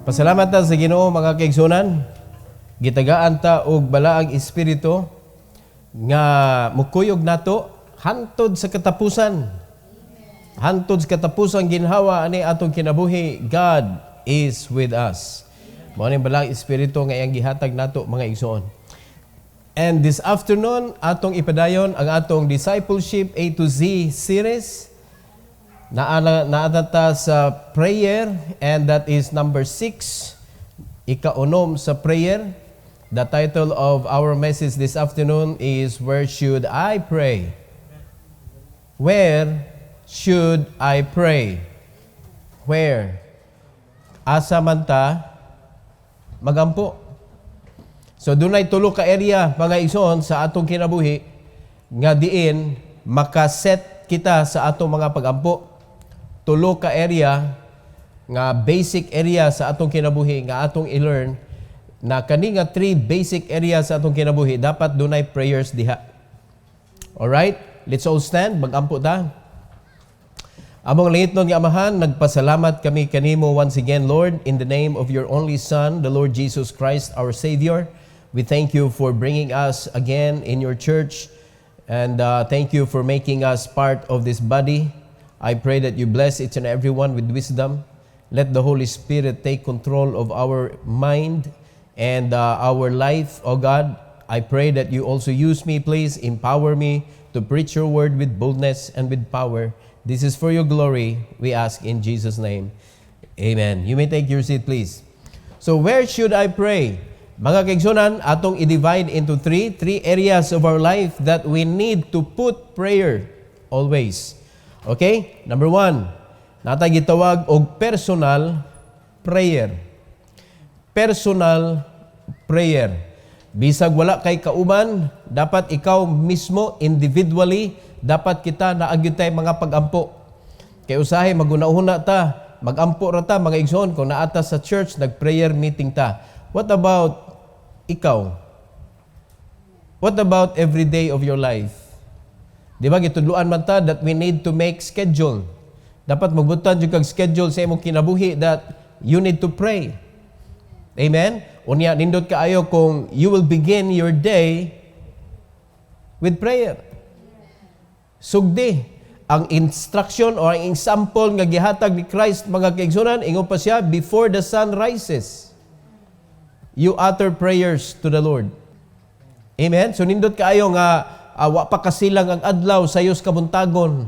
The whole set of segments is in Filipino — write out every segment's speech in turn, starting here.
Pasalamat ta sa Ginoo mga kaigsunan. Gitagaan ta og balaang espiritu nga mukuyog nato hantod sa katapusan. Hantod sa katapusan ginhawa ani atong kinabuhi, God is with us. Mao ni balaang espiritu nga iyang gihatag nato mga igsoon. And this afternoon atong ipadayon ang atong discipleship A to Z series. Naadata sa prayer, and that is number 6, ikaunom sa prayer. The title of our message this afternoon is Where Should I Pray? Where should I pray? Where? Asa man ta magampo. So dunay tulo ka area mga igsoon sa atong kinabuhi nga diin makaset kita sa atong mga pagampo. Tulo ka area nga basic area sa atong kinabuhi nga atong i-learn na kani nga 3 basic area sa atong kinabuhi dapat dunay prayers diha. Alright? Let's all stand. Magampo ta. Among langitnon nga Amahan, nagpasalamat kami kanimo once again, Lord, in the name of your only Son, the Lord Jesus Christ, our Savior. We thank you for bringing us again in your church, and thank you for making us part of this body. I pray that you bless each and everyone with wisdom. Let the Holy Spirit take control of our mind and our life, oh God. I pray that you also use me, please. Empower me to preach your word with boldness and with power. This is for your glory, we ask in Jesus' name. Amen. You may take your seat, please. So where should I pray? Mga kaigsunan, atong i-divide into three areas of our life that we need to put prayer always. Okay? Number 1, natay gitawag og personal prayer. Personal prayer. Bisag wala kay kauban, dapat ikaw mismo, individually, dapat kita naagyud tay mga pagampo. Kay usahay maguna-una ta, magampo ra ta mga igsoon kung naata sa church nag-prayer meeting ta. What about ikaw? What about every day of your life? Di ba gitudloan man ta that we need to make schedule. Dapat magbutan jud kag schedule sa imong kinabuhi that you need to pray. Amen? Unya nindot kaayo kung you will begin your day with prayer. Sugdi ang instruction or ang example nga gihatag ni Christ mga kaigsunan, ingon pa siya, before the sun rises, you utter prayers to the Lord. Amen? So nindot kaayo nga wa pa kasilang ang adlaw sa iyos kabuntagon,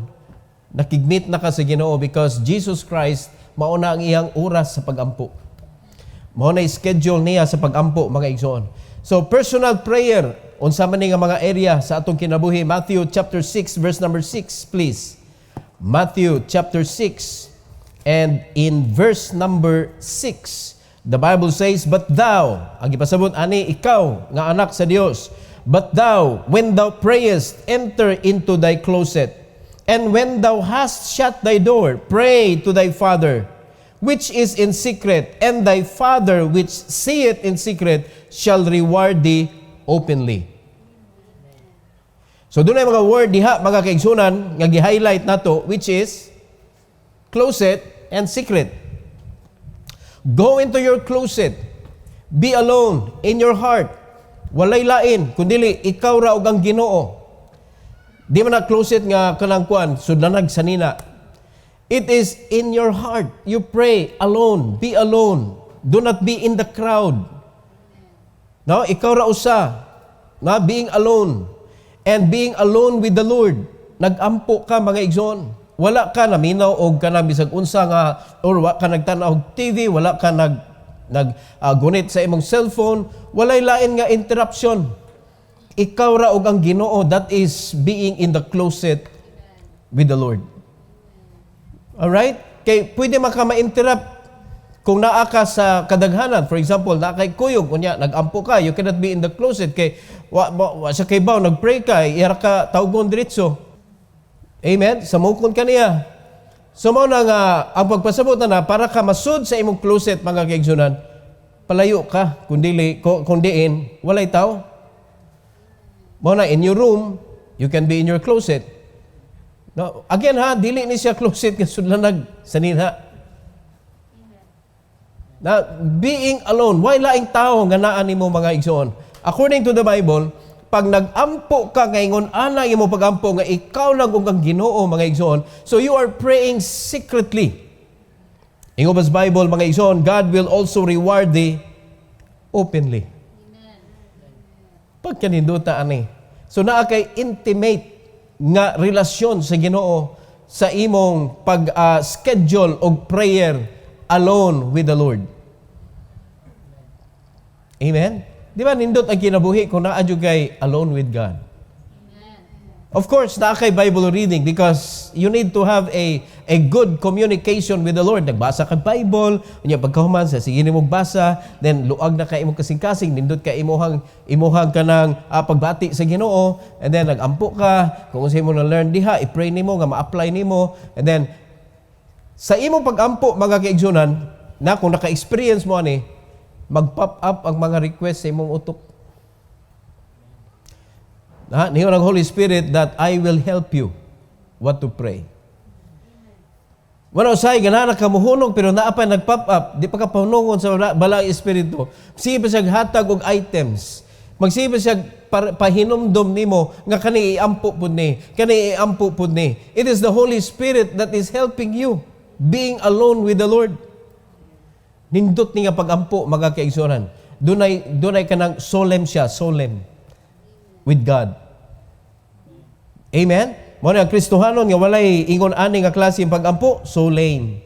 nakigmit na ka sa Ginoo because Jesus Christ mauna ang iyang oras sa pagampo. Mauna ang schedule niya sa pagampo mga igsoon. So personal prayer, unsa man ni nga mga area sa atong kinabuhi. Matthew chapter 6 verse number 6, please. Matthew chapter 6 and in verse number 6, the Bible says, "But thou," ang gipasabot ani ikaw nga anak sa Dios, "But thou, when thou prayest, enter into thy closet, and when thou hast shut thy door, pray to thy Father, which is in secret, and thy Father which seeth in secret shall reward thee openly." So doon ay mga word diha mga kaigsunan nga gi-highlight nato, which is closet and secret. Go into your closet. Be alone in your heart. Walay lain, kundili ikaw ra og ang Ginoo. Di man na closet nga kanang kuan sudlanag sanina. It is in your heart. You pray alone. Be alone. Do not be in the crowd. No, ikaw ra usa. Na being alone and being alone with the Lord. Nagampo ka mga igsoon. Wala ka naminaw og kanang bisag unsa nga or wa ka nagtan-aw og TV, wala ka gunit sa imong cellphone, walay lain nga interruption. Ikaw ra og ang Ginoo, that is being in the closet with the Lord. Alright? Kay pwede man ka ma-interrupt kung naa ka sa kadaghanan. For example, naa kay kuyog, kunya nagampo ka, you cannot be in the closet kay wa sa kay baw nagpray ka, iyara ka tawgon diretso. Amen? Samukon ka niya. So mao na nga ang pagpasabot na para ka masud sa imong closet mga kaigsunan, palayo ka kung diin walay tao. Mao na in your room, you can be in your closet. No, again ha, dili ni siya closet nga sudlanag sanina. Na being alone, why laing tao nga naa nimo mga igsoon? According to the Bible, pag nag-ampo ka ngayon, ana imo pag-ampo nga ikaw lang kung Ginoo mga igsoon, so you are praying secretly. Ingo bas Bible mga igsoon, God will also reward thee openly. Pag kaninduta ani. So naa kay intimate nga relasyon sa Ginoo sa imong pag-schedule og prayer alone with the Lord. Amen? Di ba nindot ang kinabuhi kung naadyo kay alone with God? Of course, na kay Bible reading because you need to have a good communication with the Lord. Nagbasa ka Bible, unya pagkahuman sa sige nimo basa, then luag na kay imong kasing-kasing, nindot ka imuhang kanang pagbati sa Ginoo, and then nagampo ka, kung sa imo na learn diha, i-pray nimo nga ma-apply nimo, and then sa imong pag-ampo mga kaigsunan, na kung naka-experience mo ani, mag-pop up ang mga request sa imong utok. Niyo ng Holy Spirit that I will help you what to pray. Wala usay ganana ka muhunong pero naa pa nag-pop up, di pa ka panungon sa balang espiritu. Sige pa siya hatag og items. Magsiba siya pahinumdom nimo nga kani iampo pud ni, kani iampo pud ni. It is the Holy Spirit that is helping you being alone with the Lord. Nindot ni nga pag-ampo mga kaigsunan. Dunay kanang solemn siya, solemn with God. Amen? Mo na Kristohanon nga walay ingon ani nga klase ng pag-ampo, solemn.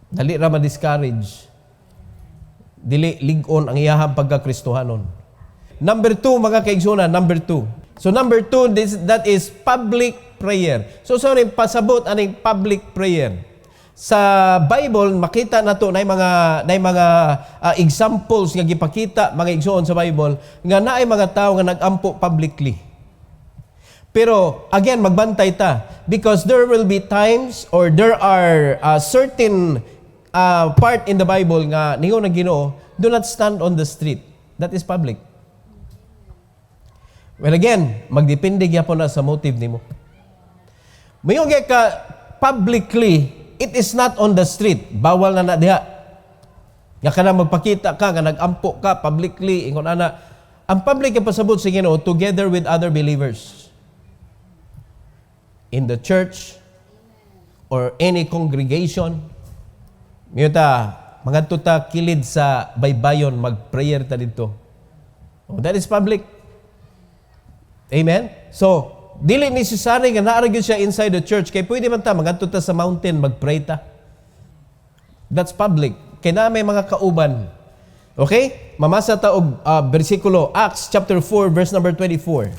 Dali ra ma-discourage. Dili lig-on ang iyahang pagka-Kristohanon. Number 2 mga kaigsunan, number 2. So number 2, that is public prayer. So sorry, pasabot aning public prayer. Sa Bible makita nato nay mga examples nga gipakita mga igsoon sa Bible nga naay mga tawo nga nagampo publicly. Pero again magbantay ta because there will be times or there are certain part in the Bible nga ningon ng Ginoo, do not stand on the street. That is public. Well again, magdepende gyapon na sa motive nimo. Mayon ka publicly, it is not on the street. Bawal na diha. Nga kana magpakita ka nga nagampo ka publicly ingon ana. Ang public nga pasabot sa Ginoo together with other believers in the church or any congregation. Miyota, mga tuta kilid sa baybayon mag-prayer ta dito. Oh, that is public. Amen? So, dili necessary nga naara gyud siya inside the church kay pwede man ta magadto ta sa mountain mag-pray ta. That's public. Kay na may mga kauban. Okay? Mamasa ta og bersikulo Acts chapter 4 verse number 24.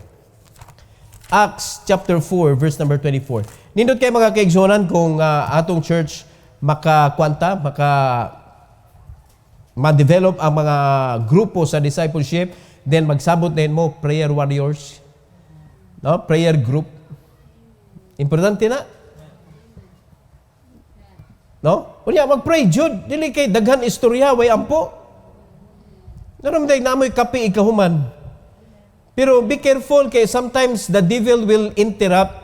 Acts chapter 4 verse number 24. Nindot kay mga kaigsonan kung atong church ma-develop ang mga grupo sa discipleship, then magsabot din mo prayer warriors. No? Prayer group. Importante na. No? Unya mag-pray jud, dili kay daghan istorya way ampo. Naramday namoy kape ikahuman. Pero be careful kay sometimes the devil will interrupt.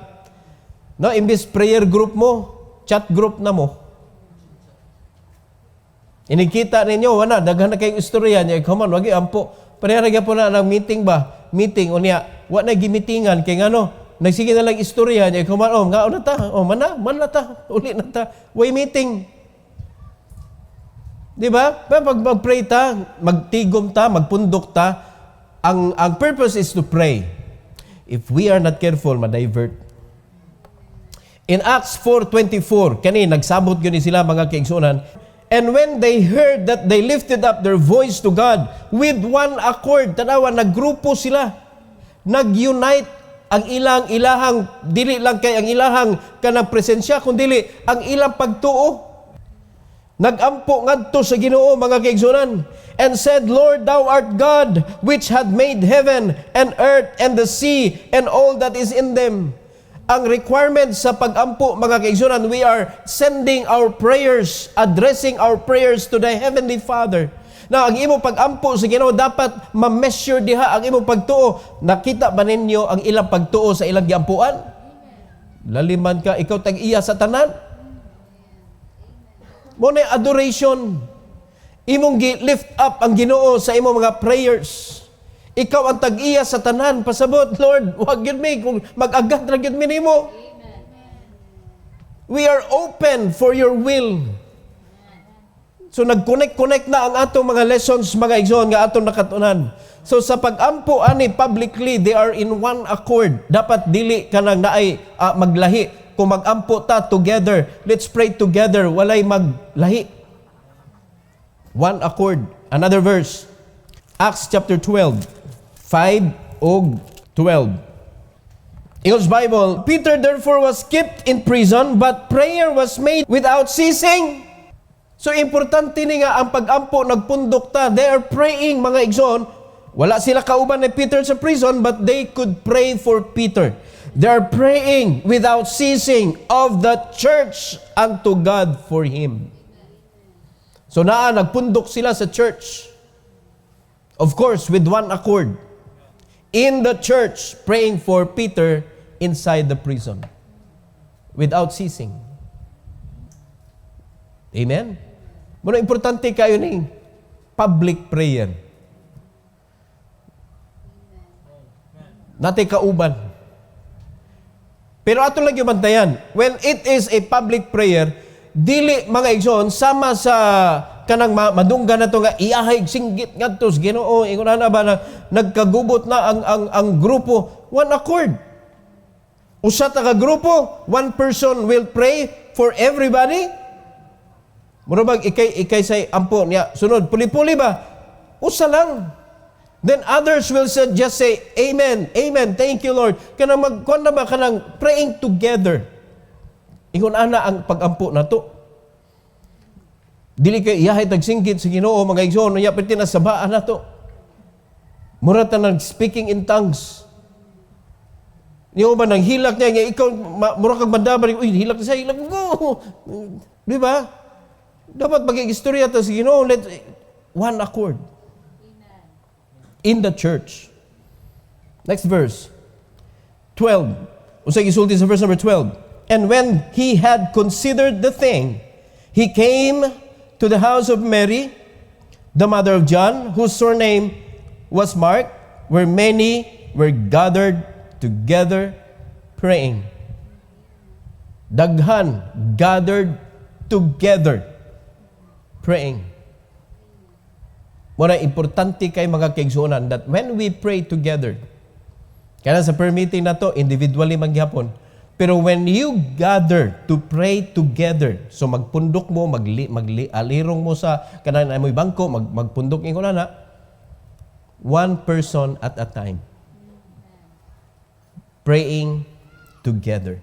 No, imbis prayer group mo, chat group na mo. Inikita ninyo, wala, daghan na kayong istorya niya, ikahuman, wagi ampo. Parehara po na ng meeting ba? Meeting, o niya, wala na gimitingan, kay ngano, nagsige na lang istorya niya, ikahuman, nga na ta, man na ta, uli na ta, way meeting. Di ba? Pag mag-pray ta, magtigom ta, magpundok ta, ang purpose is to pray. If we are not careful, ma-divert. In Acts 4:24, kani nagsabot gyud sila mga kaigsunan. And when they heard that, they lifted up their voice to God with one accord. Tanawa, naggrupo sila. Nag-unite ang ilahang, dili lang kay ang ilahang kanang presensya, kundi ang ilang pagtuo. Nagampo ngadto sa Ginoo mga kaigsunan. And said, Lord, thou art God, which had made heaven and earth and the sea and all that is in them. Ang requirement sa pag-ampo, mga kaigsunan, we are sending our prayers, addressing our prayers to the Heavenly Father. Now, ang imo pag-ampo sa Ginoo dapat ma-measure diha ang imo pagtuo. Nakita ba ninyo ang ilang pagtuo sa ilang giampuan? Laliman ka, ikaw tag-iya sa tanan. Mo na adoration. Imong lift up ang Ginoo sa imong mga prayers. Ikaw ang tag-iya sa tanan. Pasabot, Lord, wag yun mi. Kung mag-agad, ra yun mi nimo. We are open for your will. So nag-connect na ang atong mga lessons, mga igsoon nga atong nakatunan. So sa pag-ampo ani publicly, they are in one accord. Dapat dili ka nang naay maglahi. Kung mag-ampo ta together, let's pray together, walay maglahi. One accord. Another verse. Acts chapter 12, 5 og 12. English Bible, Peter therefore was kept in prison, but prayer was made without ceasing. So importante ni nga ang pag-ampo nagpundok ta. They are praying, mga igsoon. Wala sila kauban ni Peter sa prison, but they could pray for Peter. They are praying without ceasing of the church unto God for him. So nagpundok sila sa church. Of course, with one accord. In the church, praying for Peter inside the prison. Without ceasing. Amen? Muna importante kayo ni public prayer. Natay kauban. Pero ato lang yung bantayan. When it is a public prayer, dili mga igsoon, sama sa kanang madungga na to nga iyahay singgit ngadtos Ginoo ingon na ba na nagkagubot na ang grupo, one accord. Usa ta ka grupo, one person will pray for everybody. Murabag ikay say ampo niya sunod puli-puli ba? Usa lang. Then others will just say amen, amen, thank you Lord. Kanang magkuan na ba kanang praying together. Ingon ana ang pag-ampo nato. Dili kay iyahay tagsinggit sa Ginoo mga igsoon nya piti na sabaan nato. Mura ta nang speaking in tongues. Niyo ba nang hilak niya nga ikaw mura kag mandaban uy hilak sa hilak ko. Di ba? Dapat pag-istorya ta sa Ginoo let one accord. In the church. Next verse. 12. Usa gisulti sa verse number 12. And when he had considered the thing, he came to the house of Mary, the mother of John, whose surname was Mark, where many were gathered together praying. Daghan gathered together praying. Muna importante kay mga kaigsuonan that when we pray together, kaya sa prayer meeting na to, individually maghapon, pero when you gather to pray together, so magpundok mo, alirong mo sa kanan ay mo'y bangko, magpundok ingo na, one person at a time. Praying together.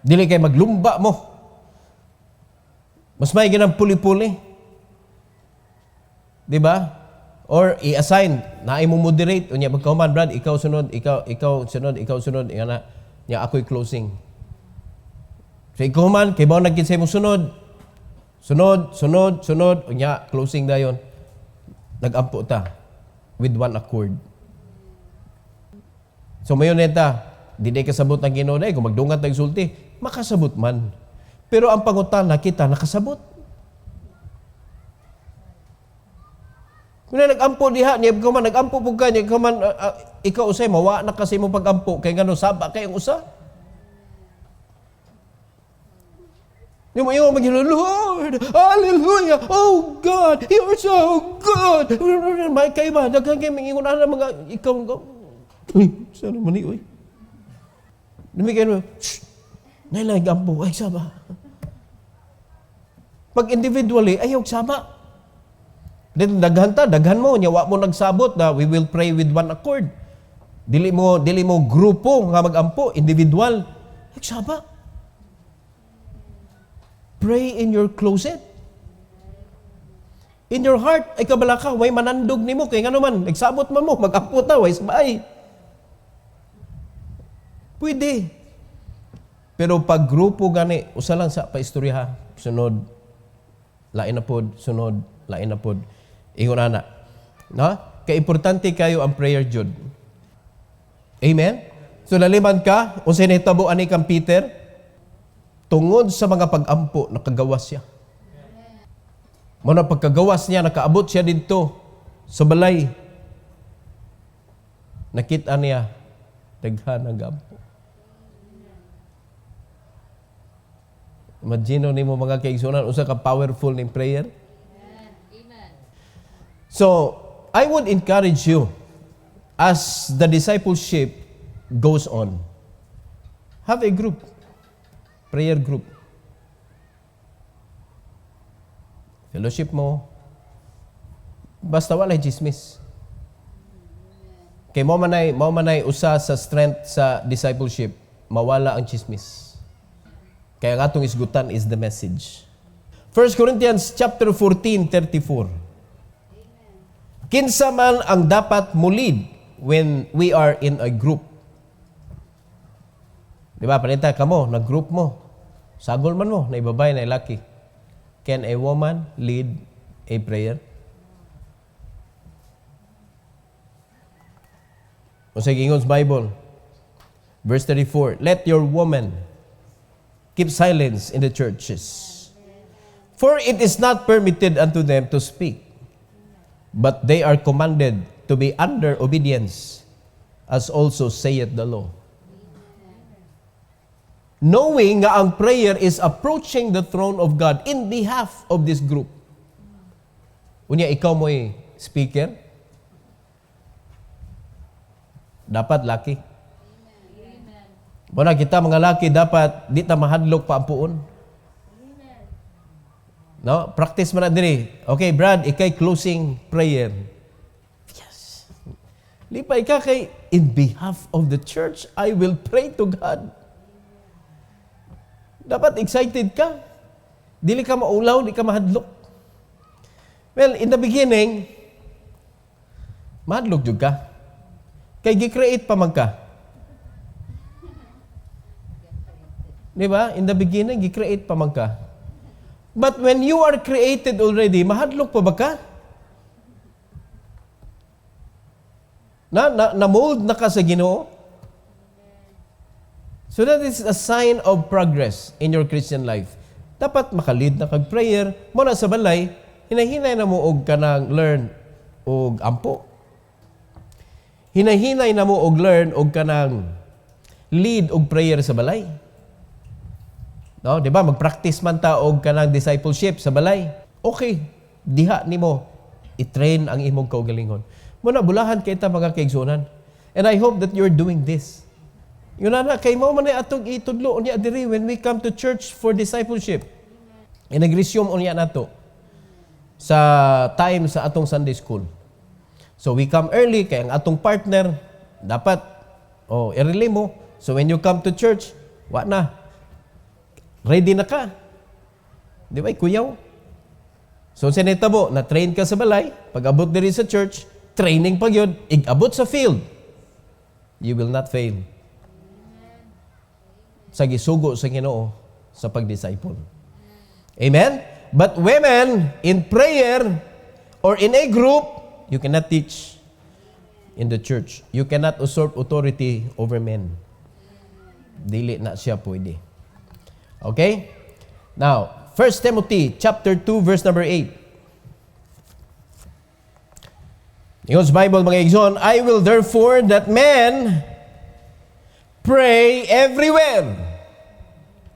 Dili kay maglumba mo. Mas may ginang puli-puli. Di ba? Or i-assign, na mo moderate, unya magkauman, Brad, ikaw sunod, ikaw sunod, ingana. Nya ako'y closing. So ikaw man, kay ba nagkinsay mo sunod, unya closing dayon. Nag-ampo ta with one accord. So mayon neta, di kasabot ng Ginoo day kung magdungat tag sulti, makasabot man. Pero ang pangutana kita nakasabot. Kung nag-ampo diha, niya ko man nag-ampo pug ka, niya ko man ikaw usay mawa na kasi mo pag-ampo kay ngano saba kay ang usa. Ni mo yung Lord, hallelujah, oh God, you are so good. May kay ba daghan kay mingon ana mga ikaw ko. Sana man ni oy. Demikian mo. Nay nag-ampo ay saba. Pag individually ayaw sama. Then daghan mo nya wa mo nagsabot na we will pray with one accord. Dili mo grupo nga magampo, individual. Nagsaba. Pray in your closet. In your heart ay kabalaka way manandog nimo kay ngano man nagsabot man mo magampo ta way sabay. Pwede. Pero pag grupo gani usa lang sa paistorya sunod lain na pod sunod lain na pod. Ingon ana. No? Kay importante kayo ang prayer jud. Amen? So laliman ka, unsay nahitabo ani kang Peter? tungod sa mga pag-ampo, nakagawas siya. Muna pagkagawas niya, nakaabot siya dito sa balay. Nakita niya, daghan ang gampo. Imagine ni mo mga kaigsunan, usa ka powerful in prayer. So, I would encourage you, as the discipleship goes on, have a group, prayer group. Fellowship mo, basta walay chismis. Kay mo manay usa sa strength sa discipleship, mawala ang chismis. Kaya ang atong isgutan is the message. 1 Corinthians chapter 14:34. Kinsa man ang dapat mo lead when we are in a group. Di ba, panita ka mo, nag-group mo. Sagol man mo, na ibabay, na ilaki. Can a woman lead a prayer? O sa Ingon's Bible, verse 34, let your woman keep silence in the churches. For it is not permitted unto them to speak, but they are commanded to be under obedience, as also saith the law. Knowing nga ang prayer is approaching the throne of God in behalf of this group. Unya, ikaw mo'y speaker, dapat laki. Muna kita mga laki, dapat di ta mahadlok pa ang puon. No? Practice man na diri. Okay, Brad, ikay closing prayer. Yes. Lipay ka kay, in behalf of the church, I will pray to God. Dapat excited ka. Dili ka maulaw, di ka mahadlok. Well, in the beginning, mahadlok jud ka. Kay gi-create pa man ka. Di ba? In the beginning, gi-create pa man ka. But when you are created already, mahadlok pa ba ka? Na-mold na ka sa Ginoo? So that is a sign of progress in your Christian life. Dapat makalid na kag prayer, muna sa balay, hinahinay na mo og kanang learn og ampo. Hinahinay na mo og learn og kanang lead og prayer sa balay. No, di ba? Mag-practice man ta og kanang discipleship sa balay. Okay, diha nimo i-train ang imong kaugalingon. Muna bulahan kay ta mga kaigsunan. And I hope that you're doing this. Yun na kay mo man atong itudlo unya diri when we come to church for discipleship. Inag-resume unya nato sa time sa atong Sunday school. So we come early kay ang atong partner dapat early mo. So when you come to church, wa na. Ready na ka. Di ba, kuyaw? So, sinita mo, na-train ka sa balay, pag-abot diri sa church, training pag yun, ig-abot sa field, you will not fail. Sa gisugo sa Ginoo sa pag-disciple. Amen? But women, in prayer, or in a group, you cannot teach in the church. You cannot usurp authority over men. Dili na siya pwede. Okay? Now, 1 Timothy chapter 2 verse number 8. Ingon's Bible mga igsoon, I will therefore that men pray everywhere,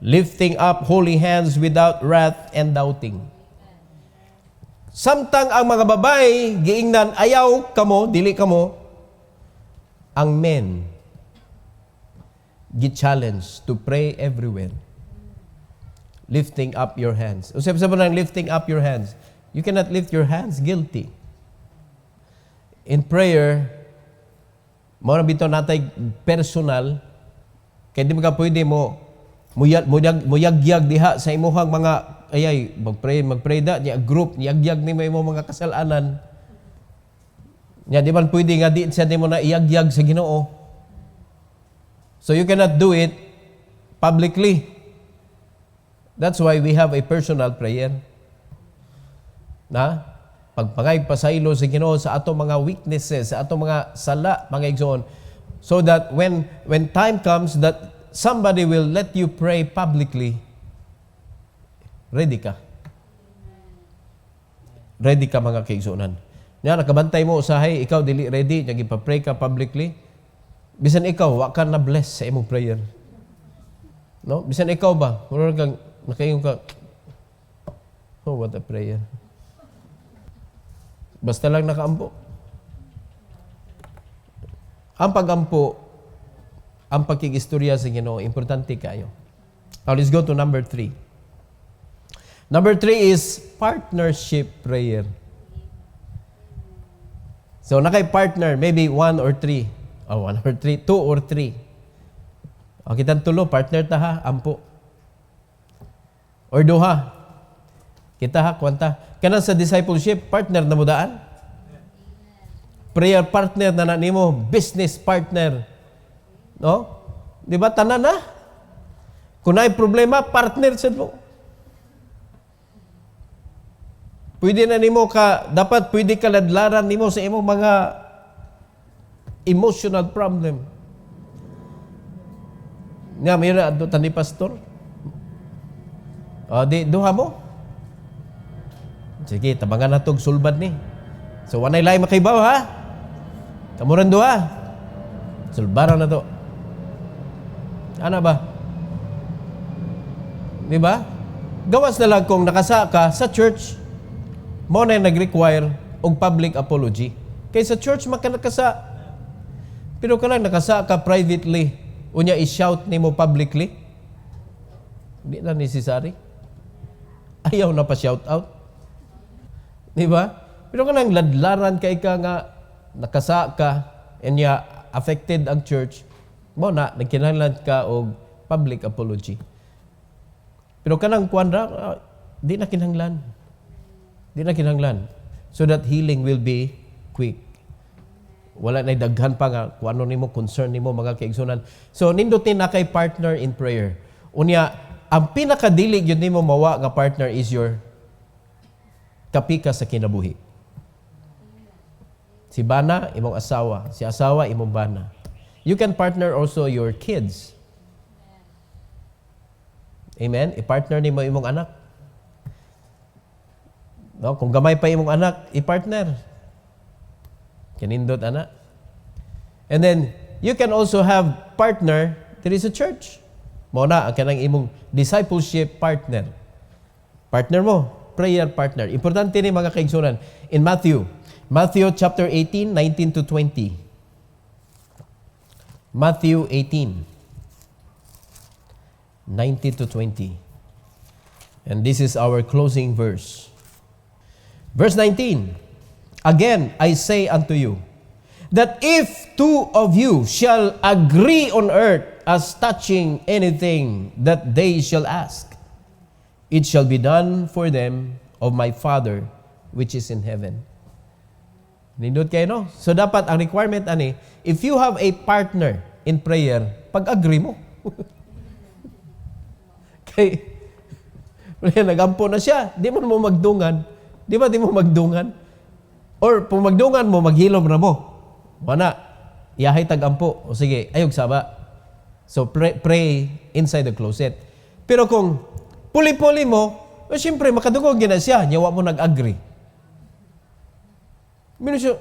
lifting up holy hands without wrath and doubting. Samtang ang mga babay giingnan ayaw kamo, dili kamo, ang men gi-challenge to pray everywhere. Lifting up your hands. Usap sa nang lifting up your hands. You cannot lift your hands, guilty. In prayer, mao bitaw natay personal, kay di ka pwede mo muyagyag diha sa imuhang mga magpray da niya group, niyagyag nimo imong mga kasalanan. Nya di man pwede nga di sa mo na iyagyag sa Ginoo. So you cannot do it publicly. That's why we have a personal prayer. Na pagpangay pasaylo sa Ginoo sa atong mga weaknesses, sa atong mga sala, mga igsoon, so that when time comes that somebody will let you pray publicly, ready ka. Ready ka mga kaigsunan. Nga, nakabantay mo usahay, ikaw dili ready, nagipapray ka publicly. Bisan ikaw, wa ka na bless sa imong prayer. No? Bisan ikaw ba? Kung kang nakaingon ka, oh, what a prayer. Basta lang nakaampo. Ang pagampo, ang pagkikistorya sa Ginoo, importante kayo. Now, let's go to number 3. Number 3 is partnership prayer. So, nakay-partner, maybe 1 or 3. Oh, 1 or 3, 2 or 3. O, kitang tulo, partner ta ha, ampo. Or duha. Kita ha, kwanta. Kanang sa discipleship, partner na mudaan. Prayer partner na nimo, business partner. No? Di ba? Tanan na. Kung may problema, partner sa mo. Pwede na nimo ka, dapat pwede ka ladlaran nimo sa imong mga emotional problem. Nga, mayroon ato tani pastor. O, di, duha mo. Sige, tabangan na itong sulbad ni. So, wanay lahi makaibaw, ha? Kamuran duha. Sulbaran na to. Ano ba? Di ba? Gawas na lang kung nakasa ka sa church, mo na nag-require og public apology. Kay sa church makanakasa. Pero kanang nakasa ka privately, unya i-shout nimo publicly. Hindi na necessary. Ayaw na pa shout out. Di ba? Pero kanang ladlaran kay ka nga nakasa ka unya affected ang church, mo na nagkinahanglan ka og public apology. Pero kanang kuandra, di na kinahanglan. Di na kinahanglan. So that healing will be quick. Wala na daghan pa nga kung ano nimo, concern nimo mga kaigsunan. So nindutin na kay partner in prayer. Unya, ang pinakadili yun nimo mawa nga partner is your kapika sa kinabuhi. Si bana, imong asawa. Si asawa, imong bana. You can partner also your kids. Amen? I-partner nimo imong anak. No, kung gamay pa imong anak, i-partner. Kanindot anak. And then, you can also have partner, there is a church. Mo na, ang kanang imong discipleship partner. Partner mo, prayer partner. Importante ni mga kaigsunan. In Matthew chapter 18, 19 to 20. Matthew 18, 19 to 20. And this is our closing verse. Verse 19, again, I say unto you, that if two of you shall agree on earth as touching anything that they shall ask, it shall be done for them of my Father which is in heaven. Nindot kayo, no? So dapat ang requirement ani, if you have a partner in prayer, pag-agree mo. Kay, nagampo na siya, di mo magdungan. Di ba di mo magdungan? Or kung magdungan mo, maghilom na mo. Wala. Iyahay tagampo. O sige, ayog saba. So pray inside the closet. Pero kung puli-puli mo, siyempre makadungog na siya. Nyawa mo nag-agree. Mino siya,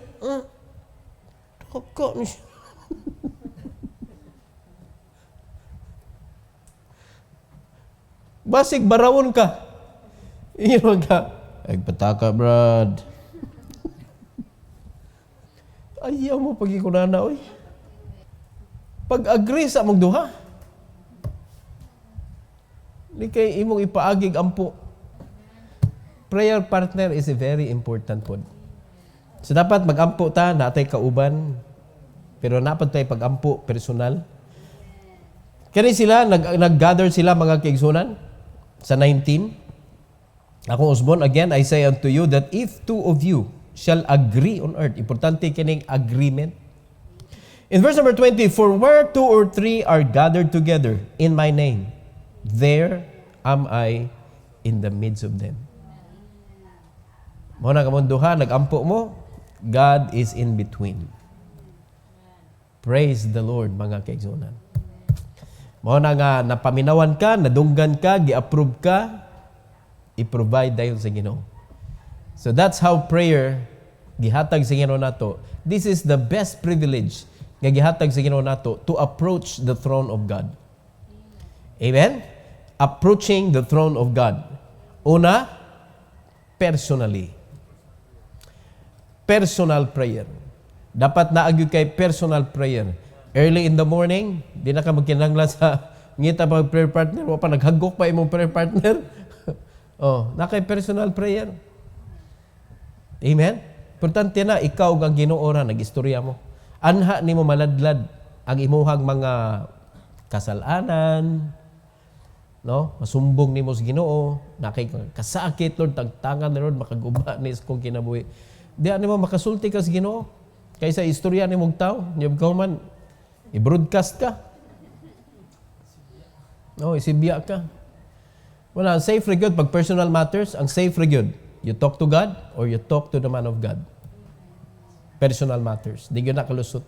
kaka ni siya. Basig barawon ka. Iyon ka. Agpataka, brad. Ayaw mo pag-ikunana, oy. Pag-agree sa mong duha. Di kay imong ipaagig ampo. Prayer partner is a very important pod. So dapat mag-ampo ta, natay kauban, pero napat tayo pag-ampo personal. Kani sila, nag-gather sila mga kaigsunan sa 19. Ako Osborn, again, I say unto you that if two of you shall agree on earth, importante kining agreement. In verse number 20, for where 2 or 3 are gathered together in my name, there am I in the midst of them. Mo na kamunduha, nag-ampo mo, God is in between. Praise the Lord, mga kaigsunan. Mo na nga napaminawan ka, nadunggan ka, gi-approve ka, i-provide dayon sa Ginoo. So that's how prayer gihatag sa Ginoo nato. This is the best privilege nga gihatag sa Ginoo nato to approach the throne of God. Amen? Approaching the throne of God. Una, personally. Personal prayer. Dapat naagyo kay personal prayer. Early in the morning, di na ka magkinanglan sa ngita pa prayer partner, o pa naghagok pa imong prayer partner. Na kay personal prayer. Amen? Importante na, ikaw ang Ginoo ra, nag-istorya mo. Anha ni mo maladlad ang imuhang mga kasalanan, no? Masumbong ni mo sa Ginoo, na kay kasakit, Lord, tagtangan na Lord, makaguba ni kung kinabuhi. Di ni mo makasulti ka sa Ginoo, kaysa istorya ni mong tao, niyab ka man, i-broadcast ka. Isibya ka. Wala, ang safe re good, pag personal matters, ang safe re good, you talk to God or you talk to the man of God. Personal matters. Di yun nakalusot.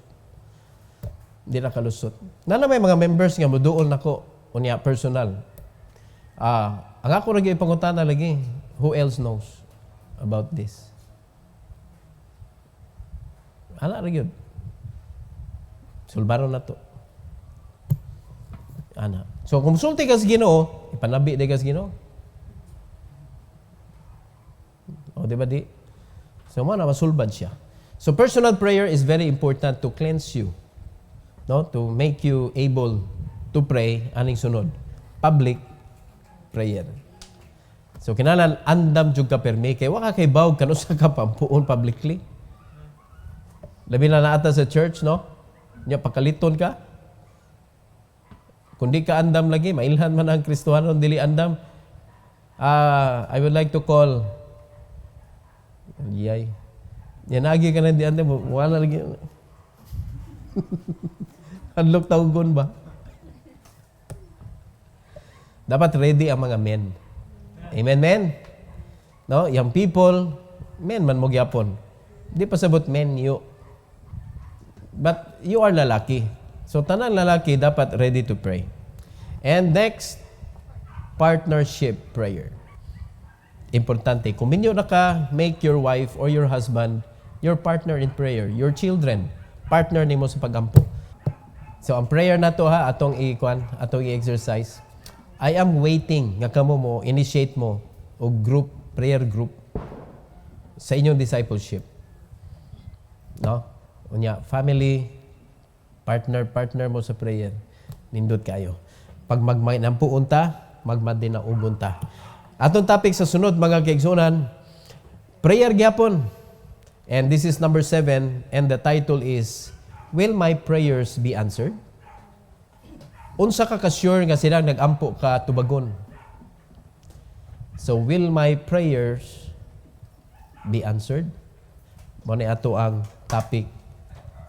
Di nakalusot. Na may mga members nga mo doon nako unya personal. Ang ako lagi pangutana lagi, who else knows about this? Ala ra gyud. Sulbaron na to. Ana. So kung sulti ka sa Ginoo, ipanabi di ka sa Ginoo. Di ba di? So mo na masulbad siya. So personal prayer is very important to cleanse you, no? To make you able to pray aning sunod. Public prayer. So kinahanglan andam jud ka permi kay wa ka kay bawg kanu sa ka pampuon publicly. Labi na naata sa church, no? Nya pakaliton ka. Kung di ka andam lagi, mailhan man ang Kristohano dili andam. I would like to call yan agi ka na di andam, wala lagi. Hadlok tawgon ba? Dapat ready ang mga men. Amen, men? No, young people, men man mo gyapon. Di pa sabot men you. But you are lalaki. So tanang lalaki dapat ready to pray. And next, partnership prayer. Importante. Kung minyo na ka, make your wife or your husband your partner in prayer. Your children, partner nimo sa pagampo. So ang prayer na to atong i-exercise. I am waiting nga kamo mo initiate mo og prayer group sa inyong discipleship. No? Unya, family, partner mo sa prayer. Nindot kayo. Pag magmainampuon ta, magmadin na ubon ta. Atong topic sa sunod, mga kaigsunan, prayer gyapon. And this is number 7, and the title is, Will My Prayers Be Answered? Unsa ka ka-sure nga silang nag-ampo ka tubagon? So, will my prayers be answered? Muna ato ang topic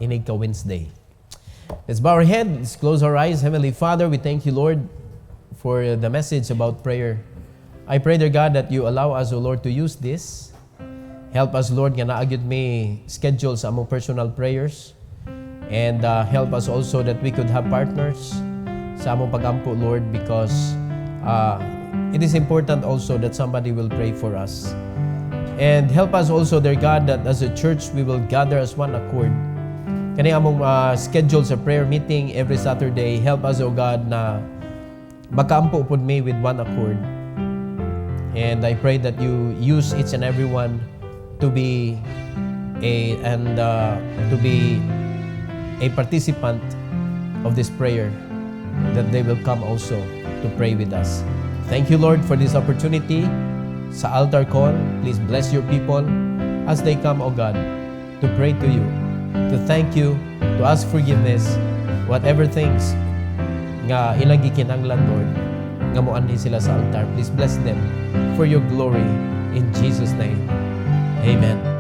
inig ka Wednesday. Let's bow our head. Let's close our eyes. Heavenly Father, we thank you, Lord, for the message about prayer. I pray, dear God, that you allow us, O Lord, to use this. Help us, Lord, nga naagyod may schedule sa among personal prayers. And help us also that we could have partners sa among pagampo, Lord, because it is important also that somebody will pray for us. And help us also, dear God, that as a church, we will gather as one accord. Kani among schedule sa prayer meeting every Saturday. Help us, O God, na makaampo upod me with one accord. And I pray that you use each and every one to be a participant of this prayer, that they will come also to pray with us. Thank you, Lord, for this opportunity sa altar call. Please bless your people as they come, O God, to pray to you, to thank you, to ask forgiveness, whatever things nga ilang gikinanglan, Lord, nga moanhi sila sa altar. Please bless them for your glory. In Jesus' name, amen.